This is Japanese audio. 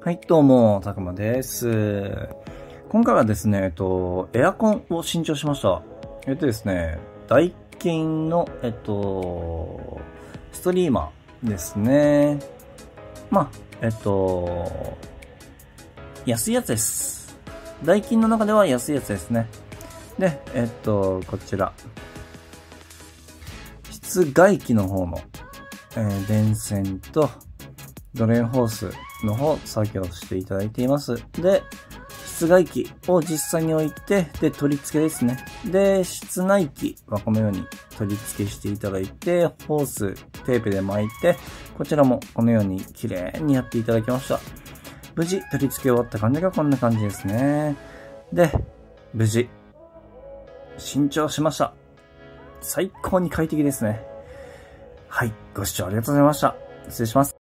はい、どうも、たくまです。今回はですね、エアコンを新調しました。ですね、ダイキンの、ストリーマーですね。まあ、安いやつです。ダイキンの中では安いやつですね。で、こちら。室外機の方の、電線と、ドレーンホースの方作業していただいています。で、室外機を実際に置いて、で、取り付けですね。で、室内機はこのように取り付けしていただいて、ホース、テープで巻いて、こちらもこのように綺麗にやっていただきました。無事取り付け終わった感じがこんな感じですね。で、無事、新調しました。最高に快適ですね。はい、ご視聴ありがとうございました。失礼します。